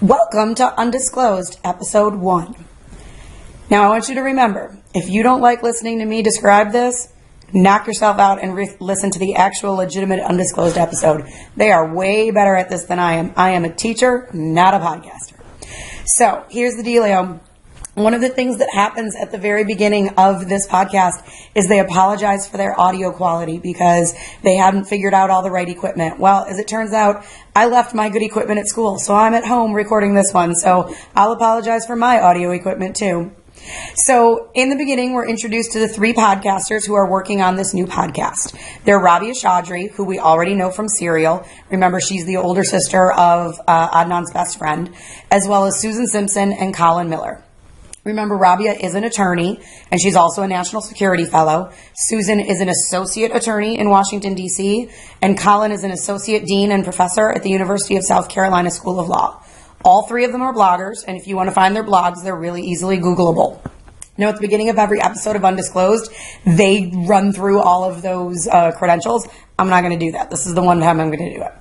Welcome to Undisclosed, Episode 1. Now, I want you to remember, if you don't like listening to me describe this, knock yourself out and listen to the actual legitimate Undisclosed episode. They are way better at this than I am. I am a teacher, not a podcaster. So, here's the dealio. One of the things that happens at the very beginning of this podcast is they apologize for their audio quality because they hadn't figured out all the right equipment. Well, as it turns out, I left my good equipment at school, so I'm at home recording this one, so I'll apologize for my audio equipment too. So in the beginning, we're introduced to the three podcasters who are working on this new podcast. They're Rabia Chaudhry, who we already know from Serial. Remember, she's the older sister of Adnan's best friend, as well as Susan Simpson and Colin Miller. Remember, Rabia is an attorney, and she's also a national security fellow. Susan is an associate attorney in Washington, D.C., and Colin is an associate dean and professor at the University of South Carolina School of Law. All three of them are bloggers, and if you want to find their blogs, they're really easily Googleable. Now, at the beginning of every episode of Undisclosed, they run through all of those credentials. I'm not going to do that. This is the one time I'm going to do it.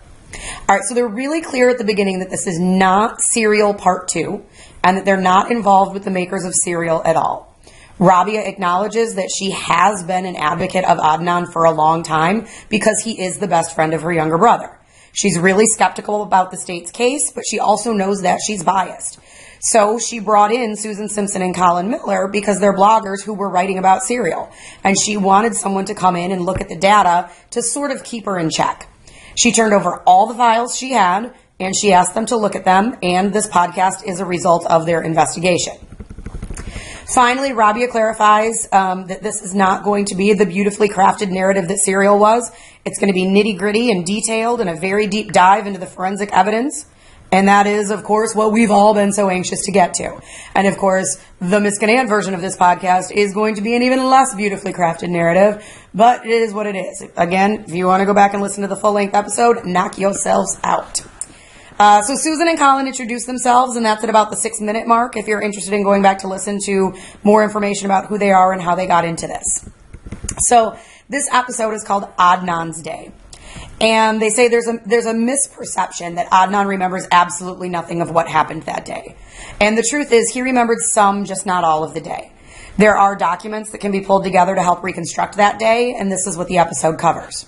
All right, so they're really clear at the beginning that this is not Serial Part 2 and that they're not involved with the makers of Serial at all. Rabia acknowledges that she has been an advocate of Adnan for a long time because he is the best friend of her younger brother. She's really skeptical about the state's case, but she also knows that she's biased. So she brought in Susan Simpson and Colin Miller because they're bloggers who were writing about Serial, and she wanted someone to come in and look at the data to sort of keep her in check. She turned over all the files she had, and she asked them to look at them, and this podcast is a result of their investigation. Finally, Rabia clarifies that this is not going to be the beautifully crafted narrative that Serial was. It's going to be nitty-gritty and detailed and a very deep dive into the forensic evidence. And that is, of course, what we've all been so anxious to get to. And, of course, the Miss Gnant version of this podcast is going to be an even less beautifully crafted narrative, but it is what it is. Again, if you want to go back and listen to the full-length episode, knock yourselves out. So Susan and Colin introduce themselves, and that's at about the 6-minute mark if you're interested in going back to listen to more information about who they are and how they got into this. So this episode is called Adnan's Day. And they say there's a misperception that Adnan remembers absolutely nothing of what happened that day. And the truth is he remembered some, just not all of the day. There are documents that can be pulled together to help reconstruct that day, and this is what the episode covers.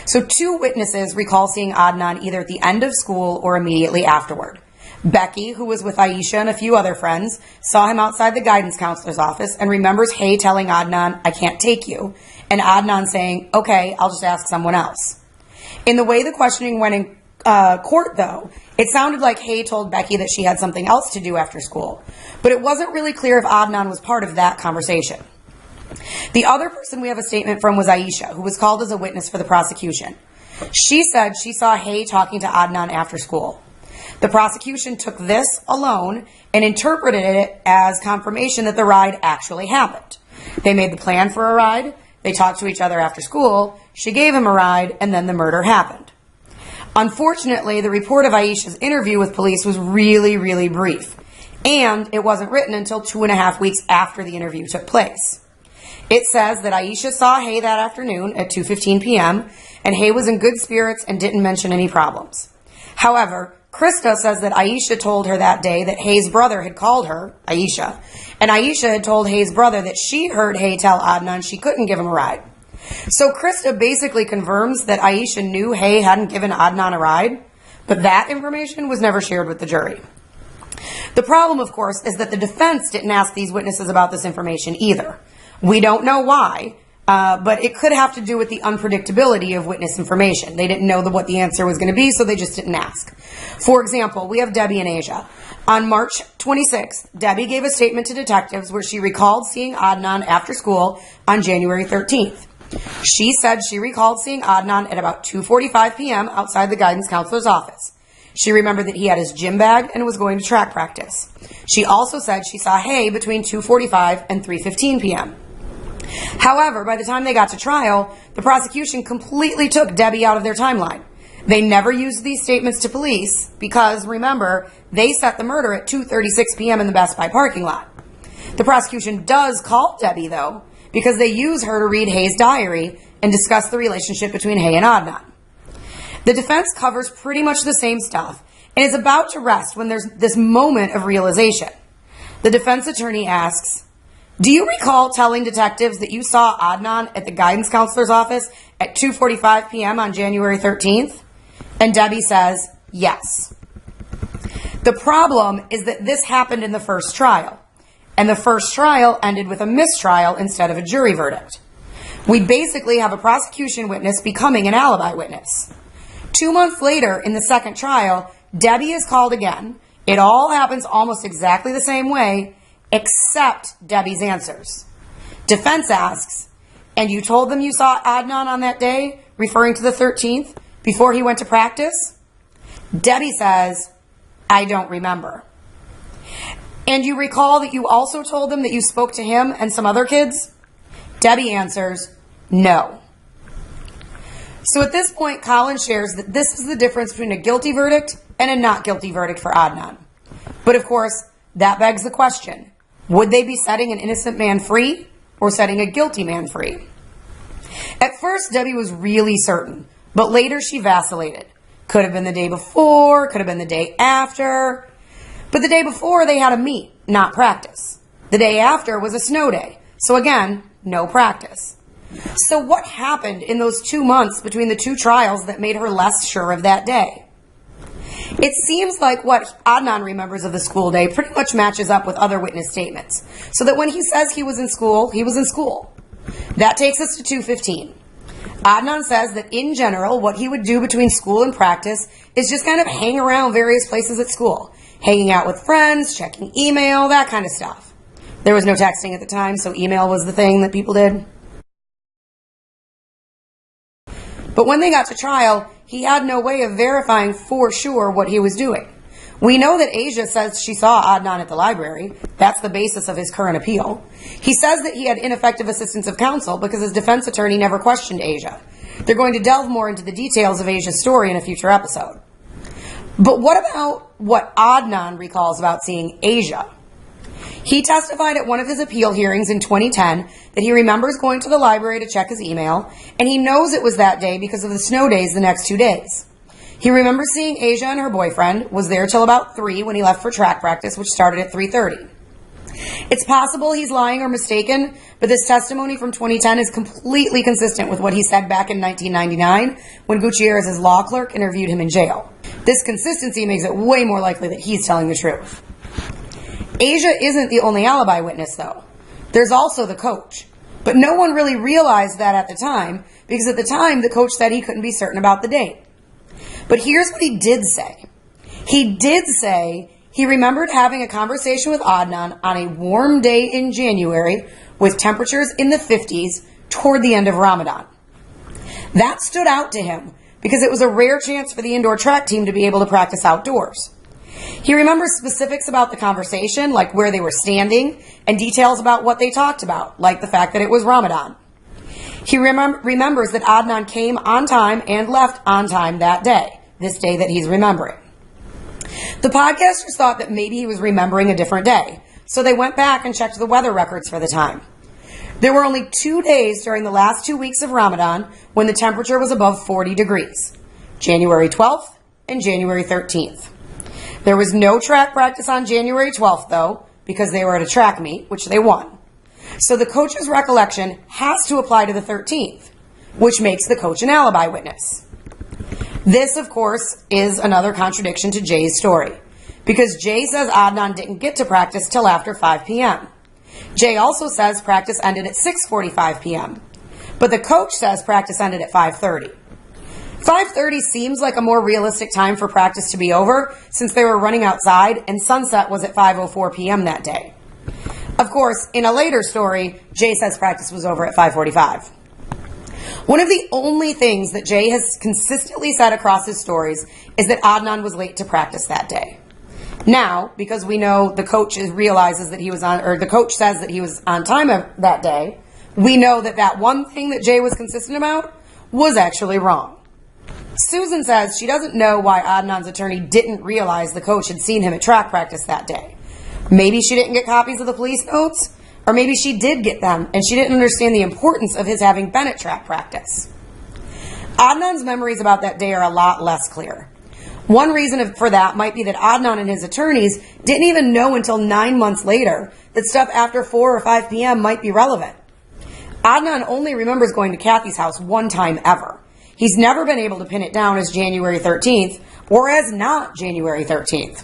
So 2 witnesses recall seeing Adnan either at the end of school or immediately afterward. Becky, who was with Aisha and a few other friends, saw him outside the guidance counselor's office and remembers Hay telling Adnan, "I can't take you," and Adnan saying, "Okay, I'll just ask someone else." In the way the questioning went in court, though, it sounded like Hay told Becky that she had something else to do after school, but it wasn't really clear if Adnan was part of that conversation. The other person we have a statement from was Aisha, who was called as a witness for the prosecution. She said she saw Hay talking to Adnan after school. The prosecution took this alone and interpreted it as confirmation that the ride actually happened. They made the plan for a ride, they talked to each other after school, she gave him a ride, and then the murder happened. Unfortunately, the report of Aisha's interview with police was really, really brief, and it wasn't written until 2.5 weeks after the interview took place. It says that Aisha saw Hay that afternoon at 2:15 p.m., and Hay was in good spirits and didn't mention any problems. However, Krista says that Aisha told her that day that Hay's brother had called her, Aisha, and Aisha had told Hay's brother that she heard Hay tell Adnan she couldn't give him a ride. So Krista basically confirms that Aisha knew Hay hadn't given Adnan a ride, but that information was never shared with the jury. The problem, of course, is that the defense didn't ask these witnesses about this information either. We don't know why, but it could have to do with the unpredictability of witness information. They didn't know what the answer was going to be, so they just didn't ask. For example, we have Debbie and Asia. On March 26th, Debbie gave a statement to detectives where she recalled seeing Adnan after school on January 13th. She said she recalled seeing Adnan at about 2:45 p.m. outside the guidance counselor's office. She remembered that he had his gym bag and was going to track practice. She also said she saw Hay between 2:45 and 3:15 p.m. However, by the time they got to trial, the prosecution completely took Debbie out of their timeline. They never used these statements to police because, remember, they set the murder at 2:36 p.m. in the Best Buy parking lot. The prosecution does call Debbie, though, because they use her to read Hay's diary and discuss the relationship between Hay and Adnan. The defense covers pretty much the same stuff, and is about to rest when there's this moment of realization. The defense attorney asks, "Do you recall telling detectives that you saw Adnan at the guidance counselor's office at 2:45 p.m. on January 13th? And Debbie says, "Yes." The problem is that this happened in the first trial, and the first trial ended with a mistrial instead of a jury verdict. We basically have a prosecution witness becoming an alibi witness. 2 months later, in the second trial, Debbie is called again. It all happens almost exactly the same way, except Debbie's answers. Defense asks, "And you told them you saw Adnan on that day," referring to the 13th, "before he went to practice?" Debbie says, "I don't remember." "And you recall that you also told them that you spoke to him and some other kids?" Debbie answers, "No." So at this point, Colin shares that this is the difference between a guilty verdict and a not guilty verdict for Adnan. But of course, that begs the question, would they be setting an innocent man free or setting a guilty man free? At first, Debbie was really certain, but later she vacillated. Could have been the day before, could have been the day after. But the day before, they had a meet, not practice. The day after was a snow day, so again, no practice. So what happened in those 2 months between the two trials that made her less sure of that day? It seems like what Adnan remembers of the school day pretty much matches up with other witness statements, so that when he says he was in school, he was in school. That takes us to 2:15. Adnan says that in general, what he would do between school and practice is just kind of hang around various places at school, hanging out with friends, checking email, that kind of stuff. There was no texting at the time, so email was the thing that people did. But when they got to trial, he had no way of verifying for sure what he was doing. We know that Asia says she saw Adnan at the library. That's the basis of his current appeal. He says that he had ineffective assistance of counsel because his defense attorney never questioned Asia. They're going to delve more into the details of Asia's story in a future episode. But what about what Adnan recalls about seeing Asia? He testified at one of his appeal hearings in 2010 that he remembers going to the library to check his email, and he knows it was that day because of the snow days the next 2 days. He remembers seeing Asia and her boyfriend, was there till about 3 when he left for track practice, which started at 3:30. It's possible he's lying or mistaken, but this testimony from 2010 is completely consistent with what he said back in 1999 when Gutierrez's law clerk interviewed him in jail. This consistency makes it way more likely that he's telling the truth. Asia isn't the only alibi witness, though. There's also the coach. But no one really realized that at the time, because at the time the coach said he couldn't be certain about the date. But here's what he did say. He did say he remembered having a conversation with Adnan on a warm day in January with temperatures in the 50s toward the end of Ramadan. That stood out to him because it was a rare chance for the indoor track team to be able to practice outdoors. He remembers specifics about the conversation, like where they were standing, and details about what they talked about, like the fact that it was Ramadan. He remembers that Adnan came on time and left on time that day, this day that he's remembering. The podcasters thought that maybe he was remembering a different day, so they went back and checked the weather records for the time. There were only 2 days during the last 2 weeks of Ramadan when the temperature was above 40 degrees, January 12th and January 13th. There was no track practice on January 12th, though, because they were at a track meet, which they won. So the coach's recollection has to apply to the 13th, which makes the coach an alibi witness. This, of course, is another contradiction to Jay's story, because Jay says Adnan didn't get to practice till after 5 p.m. Jay also says practice ended at 6:45 p.m., but the coach says practice ended at 5:30. 5:30 seems like a more realistic time for practice to be over since they were running outside and sunset was at 5:04 p.m. that day. Of course, in a later story, Jay says practice was over at 5:45. One of the only things that Jay has consistently said across his stories is that Adnan was late to practice that day. Now, because we know the coach realizes that he was on, or the coach says that he was on time that day, we know that that one thing that Jay was consistent about was actually wrong. Susan says she doesn't know why Adnan's attorney didn't realize the coach had seen him at track practice that day. Maybe she didn't get copies of the police notes, or maybe she did get them and she didn't understand the importance of his having been at track practice. Adnan's memories about that day are a lot less clear. One reason for that might be that Adnan and his attorneys didn't even know until 9 months later that stuff after 4 or 5 p.m. might be relevant. Adnan only remembers going to Kathy's house one time ever. He's never been able to pin it down as January 13th or as not January 13th.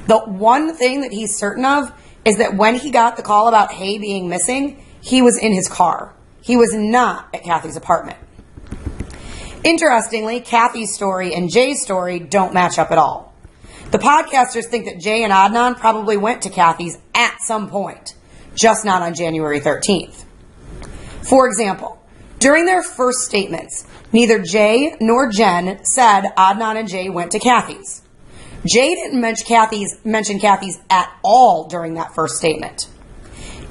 The one thing that he's certain of is that when he got the call about Hay being missing, he was in his car. He was not at Kathy's apartment. Interestingly, Kathy's story and Jay's story don't match up at all. The podcasters think that Jay and Adnan probably went to Kathy's at some point, just not on January 13th. For example, during their first statements, neither Jay nor Jen said Adnan and Jay went to Kathy's. Jay didn't mention Kathy's at all during that first statement.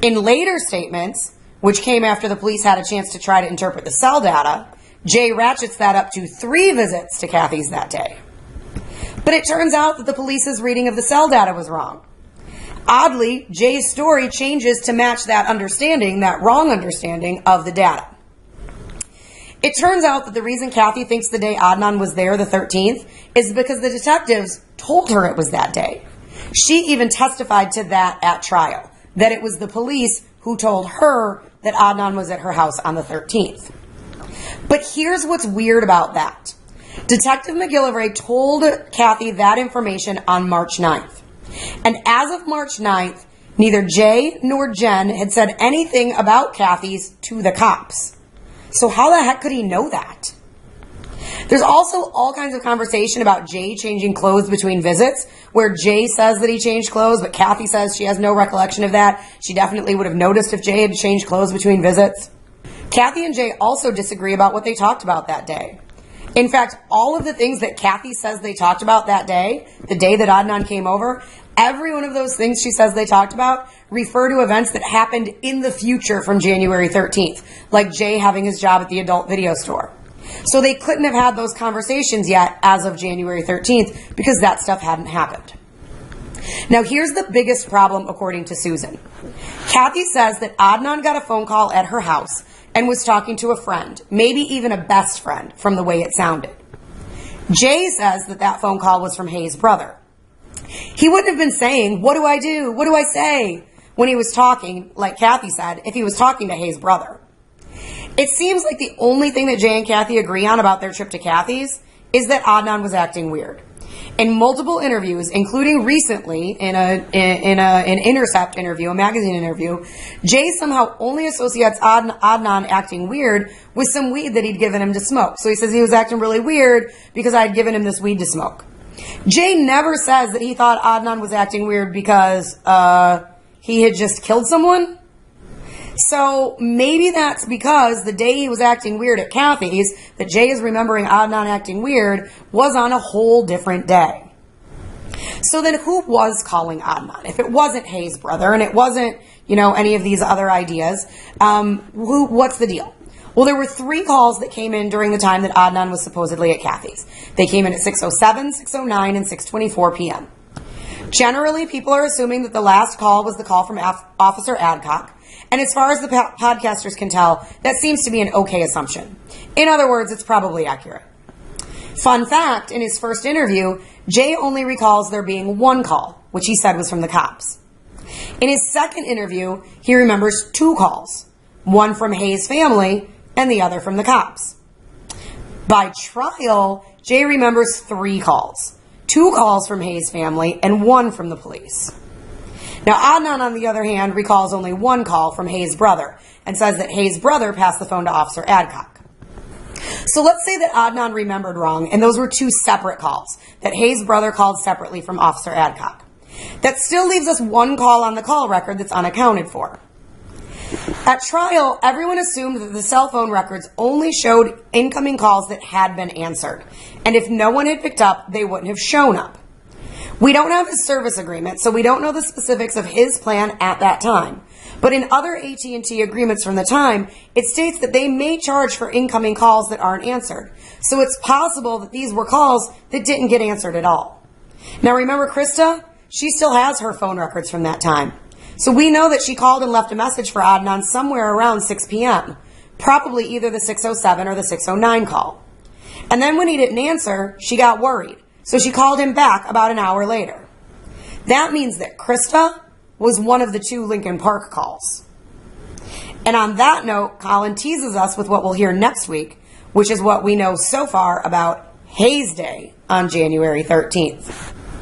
In later statements, which came after the police had a chance to try to interpret the cell data, Jay ratchets that up to 3 visits to Kathy's that day. But it turns out that the police's reading of the cell data was wrong. Oddly, Jay's story changes to match that understanding, that wrong understanding of the data. It turns out that the reason Kathy thinks the day Adnan was there, the 13th, is because the detectives told her it was that day. She even testified to that at trial, that it was the police who told her that Adnan was at her house on the 13th. But here's what's weird about that. Detective McGillivray told Kathy that information on March 9th. And as of March 9th, neither Jay nor Jen had said anything about Kathy's to the cops. So how the heck could he know that? There's also all kinds of conversation about Jay changing clothes between visits, where Jay says that he changed clothes, but Kathy says she has no recollection of that. She definitely would have noticed if Jay had changed clothes between visits. Kathy and Jay also disagree about what they talked about that day. In fact, all of the things that Kathy says they talked about that day, the day that Adnan came over, every one of those things she says they talked about refer to events that happened in the future from January 13th, like Jay having his job at the adult video store. So they couldn't have had those conversations yet as of January 13th because that stuff hadn't happened. Now here's the biggest problem according to Susan. Kathy says that Adnan got a phone call at her house and was talking to a friend, maybe even a best friend from the way it sounded. Jay says that that phone call was from Hay's brother. He wouldn't have been saying, "What do I do? What do I say?" when he was talking, like Kathy said, if he was talking to Hay's brother. It seems like the only thing that Jay and Kathy agree on about their trip to Kathy's is that Adnan was acting weird. In multiple interviews, including recently in an Intercept interview, a magazine interview, Jay somehow only associates Adnan acting weird with some weed that he'd given him to smoke. So he says he was acting really weird because I'd given him this weed to smoke. Jay never says that he thought Adnan was acting weird because he had just killed someone. So maybe that's because the day he was acting weird at Kathy's, that Jay is remembering Adnan acting weird, was on a whole different day. So then who was calling Adnan? If it wasn't Hay's brother and it wasn't, any of these other ideas, what's the deal? Well, there were 3 calls that came in during the time that Adnan was supposedly at Kathy's. They came in at 6:07, 6:09, and 6:24 p.m. Generally, people are assuming that the last call was the call from Officer Adcock. And as far as the podcasters can tell, that seems to be an okay assumption. In other words, it's probably accurate. Fun fact, in his first interview, Jay only recalls there being 1 call, which he said was from the cops. In his second interview, he remembers 2 calls, one from Hay's family and the other from the cops. By trial, Jay remembers 3 calls, 2 calls from Hay's family and 1 from the police. Now, Adnan, on the other hand, recalls only 1 call from Hay's brother and says that Hay's brother passed the phone to Officer Adcock. So let's say that Adnan remembered wrong, and those were 2 separate calls that Hay's brother called separately from Officer Adcock. That still leaves us 1 call on the call record that's unaccounted for. At trial, everyone assumed that the cell phone records only showed incoming calls that had been answered, and if no one had picked up, they wouldn't have shown up. We don't have his service agreement, so we don't know the specifics of his plan at that time. But in other AT&T agreements from the time, it states that they may charge for incoming calls that aren't answered. So it's possible that these were calls that didn't get answered at all. Now remember Krista? She still has her phone records from that time. So we know that she called and left a message for Adnan somewhere around 6 p.m., probably either the 6:07 or the 6:09 call. And then when he didn't answer, she got worried. So she called him back about an hour later. That means that Krista was one of the 2 Lincoln Park calls. And on that note, Colin teases us with what we'll hear next week, which is what we know so far about Hayes Day on January 13th.